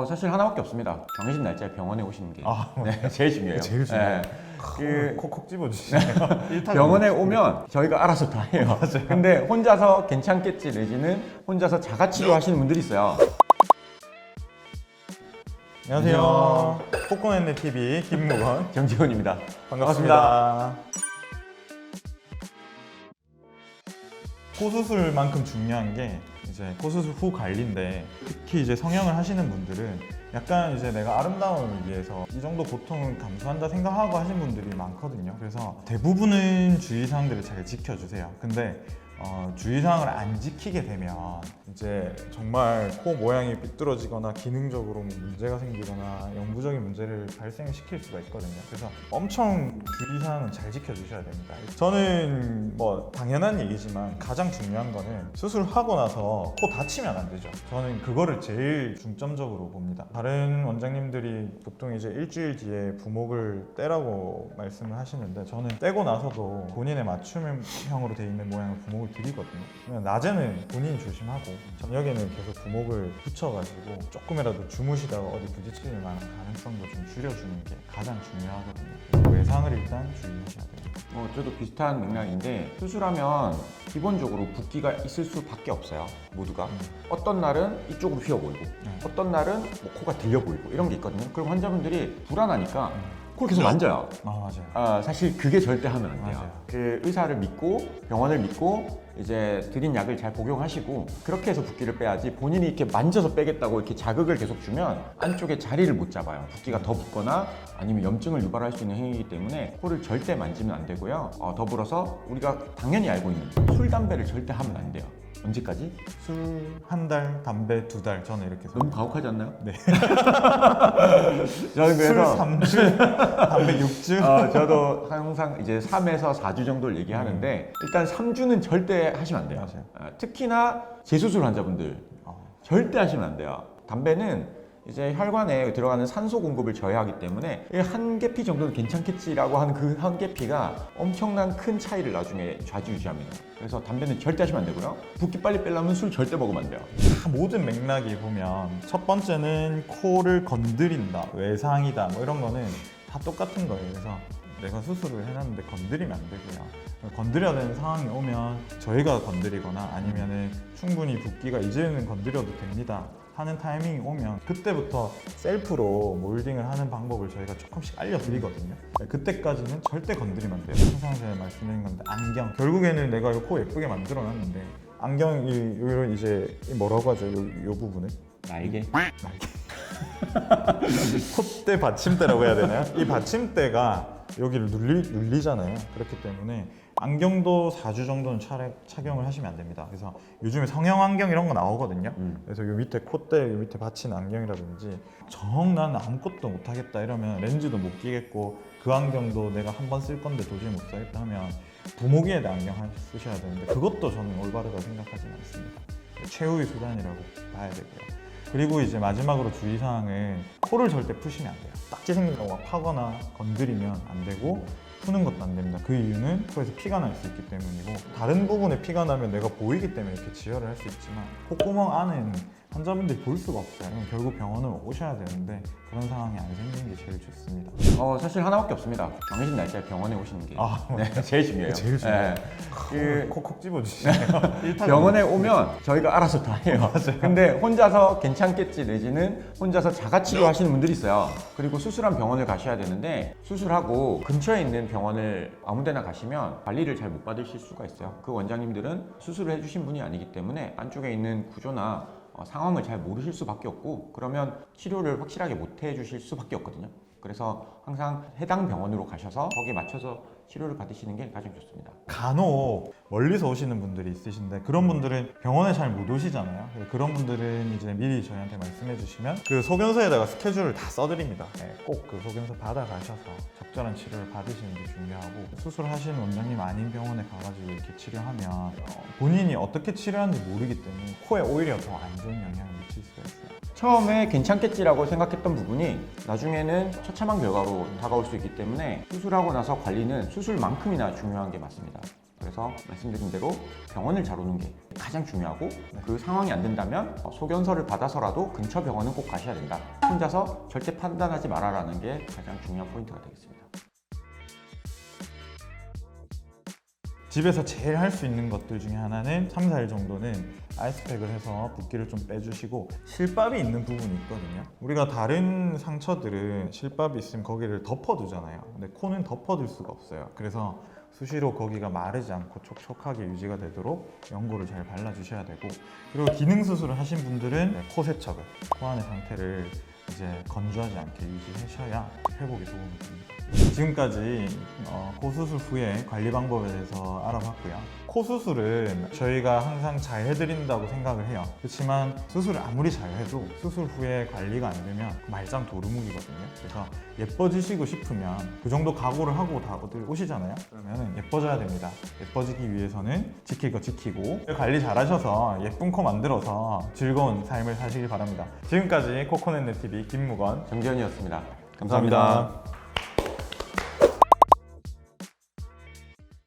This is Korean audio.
사실 하나밖에 없습니다. 정해진 날짜에 병원에 오시는 게 네, 제일 중요해요. 제일 중요해요. 네. 콕콕 집어주시네요. 병원에 오면 저희가 알아서 다 해요. 근데 혼자서 괜찮겠지 내지는 혼자서 자가치료 하시는 분들이 있어요. 안녕하세요. 코코넷네 TV 김무건 정지훈입니다. 반갑습니다. 코수술만큼 중요한 게 이제 코수술 후 관리인데, 특히 이제 성형을 하시는 분들은 약간 이제 내가 아름다움을 위해서 이 정도 고통을 감수한다 생각하고 하신 분들이 많거든요. 그래서 대부분은 주의사항들을 잘 지켜주세요. 근데 주의사항을 안 지키게 되면 이제 정말 코 모양이 삐뚤어지거나 기능적으로 문제가 생기거나 영구적인 문제를 발생시킬 수가 있거든요. 그래서 엄청 주의사항은 잘 지켜주셔야 됩니다. 저는 뭐 당연한 얘기지만 가장 중요한 거는 수술하고 나서 코 다치면 안 되죠. 저는 그거를 제일 중점적으로 봅니다. 다른 원장님들이 보통 이제 일주일 뒤에 부목을 떼라고 말씀을 하시는데, 저는 떼고 나서도 본인의 맞춤형으로 되어 있는 모양의 부목을 드리거든요. 그냥 낮에는 본인이 조심하고 저녁에는 계속 부목을 붙여가지고 조금이라도 주무시다가 어디 부딪힐 만한 가능성도 좀 줄여주는 게 가장 중요하거든요. 그래서 외상을 일단 주의하셔야 돼요. 저도 비슷한 맥락인데, 수술하면 기본적으로 붓기가 있을 수밖에 없어요. 모두가. 어떤 날은 이쪽으로 휘어 보이고 어떤 날은 뭐 코가 들려 보이고 이런 게 있거든요. 그럼 환자분들이 불안하니까 그걸 계속 만져요. 맞아요. 사실 그게 절대 하면 안 돼요. 맞아요. 그 의사를 믿고 병원을 믿고 이제 드린 약을 잘 복용하시고 그렇게 해서 붓기를 빼야지, 본인이 이렇게 만져서 빼겠다고 이렇게 자극을 계속 주면 안쪽에 자리를 못 잡아요. 붓기가 더 붙거나 아니면 염증을 유발할 수 있는 행위이기 때문에 코를 절대 만지면 안 되고요. 더불어서 우리가 당연히 알고 있는 술, 담배를 절대 하면 안 돼요. 언제까지? 술 한 달, 담배 2달, 저는 이렇게 너무 가혹하지 않나요? 네. 저는 술 그래서 3주, 담배 6주. 저도 항상 이제 3에서 4주 정도를 얘기하는데 일단 3주는 절대 하시면 안 돼요. 맞아요. 특히나 재수술 환자분들 절대 하시면 안 돼요. 담배는 이제 혈관에 들어가는 산소 공급을 저해하기 때문에 한 계피 정도는 괜찮겠지라고 하는 그 한 계피가 엄청난 큰 차이를 나중에 좌지우지합니다. 그래서 담배는 절대 하시면 안 되고요. 붓기 빨리 빼려면 술 절대 먹으면 안 돼요. 다 모든 맥락이 보면 첫 번째는 코를 건드린다, 외상이다, 뭐 이런 거는 다 똑같은 거예요. 그래서 내가 수술을 해놨는데 건드리면 안 되고요. 건드려야 되는 상황이 오면 저희가 건드리거나 아니면은 충분히 붓기가 이제는 건드려도 됩니다 하는 타이밍이 오면 그때부터 셀프로 몰딩을 하는 방법을 저희가 조금씩 알려드리거든요. 그때까지는 절대 건드리면 안 돼요. 항상 제가 말씀드린 건데, 안경, 결국에는 내가 이 코 예쁘게 만들어 놨는데 안경이 이런 이제 뭐라고 하죠? 요 부분을 날개? 콧대 받침대라고 해야 되나요? 이 받침대가 여기를 눌리잖아요. 그렇기 때문에 안경도 4주 정도는 착용을 하시면 안 됩니다. 그래서 요즘에 성형 안경 이런 거 나오거든요. 그래서 요 밑에 콧대 요 밑에 받치는 안경이라든지, 정 나는 아무것도 못 하겠다 이러면 렌즈도 못 끼겠고 그 안경도 내가 한 번 쓸 건데 도저히 못 사겠다 하면 부모기에 대한 안경 쓰셔야 되는데, 그것도 저는 올바르다고 생각하지는 않습니다. 최후의 수단이라고 봐야 되고요. 그리고 이제 마지막으로 주의사항은 코를 절대 푸시면 안 돼요. 딱지 생긴 거 막 파거나 건드리면 안 되고 푸는 것도 안 됩니다. 그 이유는 코에서 피가 날 수 있기 때문이고, 다른 부분에 피가 나면 내가 보이기 때문에 이렇게 지혈을 할 수 있지만 콧구멍 안에는 환자분들이 볼 수가 없어요. 그럼 결국 병원을 오셔야 되는데 그런 상황이 안 생기는 게 제일 좋습니다. 사실 하나밖에 없습니다. 정해진 날짜에 병원에 오시는 게 네, 제일 중요해요. 제일 중요해요. 그 콕콕 집어주시네요. 병원에 오면 저희가 알아서 다 해요. 근데 혼자서 괜찮겠지 내지는 혼자서 자가치료 하시는 분들이 있어요. 그리고 수술한 병원을 가셔야 되는데, 수술하고 근처에 있는 병원을 아무데나 가시면 관리를 잘 못 받으실 수가 있어요. 그 원장님들은 수술을 해주신 분이 아니기 때문에 안쪽에 있는 구조나 상황을 잘 모르실 수밖에 없고, 그러면 치료를 확실하게 못 해주실 수밖에 없거든요. 그래서 항상 해당 병원으로 가셔서 거기에 맞춰서 치료를 받으시는 게 가장 좋습니다. 간혹 멀리서 오시는 분들이 있으신데 그런 분들은 병원에 잘 못 오시잖아요. 그런 분들은 이제 미리 저희한테 말씀해 주시면 그 소견서에다가 스케줄을 다 써드립니다. 꼭 그 소견서 받아가셔서 적절한 치료를 받으시는 게 중요하고, 수술하시는 원장님 아닌 병원에 가가지고 이렇게 치료하면 본인이 어떻게 치료하는지 모르기 때문에 코에 오히려 더 안 좋은 영향을 미칠 수가 있어요. 처음에 괜찮겠지라고 생각했던 부분이 나중에는 처참한 결과로 다가올 수 있기 때문에 수술하고 나서 관리는 수술만큼이나 중요한 게 맞습니다. 그래서 말씀드린 대로 병원을 잘 오는 게 가장 중요하고 그 상황이 안 된다면 소견서를 받아서라도 근처 병원은 꼭 가셔야 된다. 혼자서 절대 판단하지 말아라는 게 가장 중요한 포인트가 되겠습니다. 집에서 제일 할 수 있는 것들 중에 하나는 3, 4일 정도는 아이스팩을 해서 붓기를 좀 빼주시고 실밥이 있는 부분이 있거든요. 우리가 다른 상처들은 실밥이 있으면 거기를 덮어두잖아요. 근데 코는 덮어둘 수가 없어요. 그래서 수시로 거기가 마르지 않고 촉촉하게 유지가 되도록 연고를 잘 발라주셔야 되고, 그리고 기능 수술을 하신 분들은 코 세척을, 코 안의 상태를 이제 건조하지 않게 유지하셔야 회복에 도움이 됩니다. 지금까지 코 수술 후에 관리 방법에 대해서 알아봤고요. 코 수술은 저희가 항상 잘 해드린다고 생각을 해요. 그렇지만 수술을 아무리 잘 해도 수술 후에 관리가 안 되면 말짱 도루묵이거든요. 그래서 예뻐지시고 싶으면 그 정도 각오를 하고 다 어딜 오시잖아요. 그러면 예뻐져야 됩니다. 예뻐지기 위해서는 지킬 거 지키고 관리 잘 하셔서 예쁜 코 만들어서 즐거운 삶을 사시길 바랍니다. 지금까지 코코넷넷TV 김무건 정재현이었습니다. 감사합니다.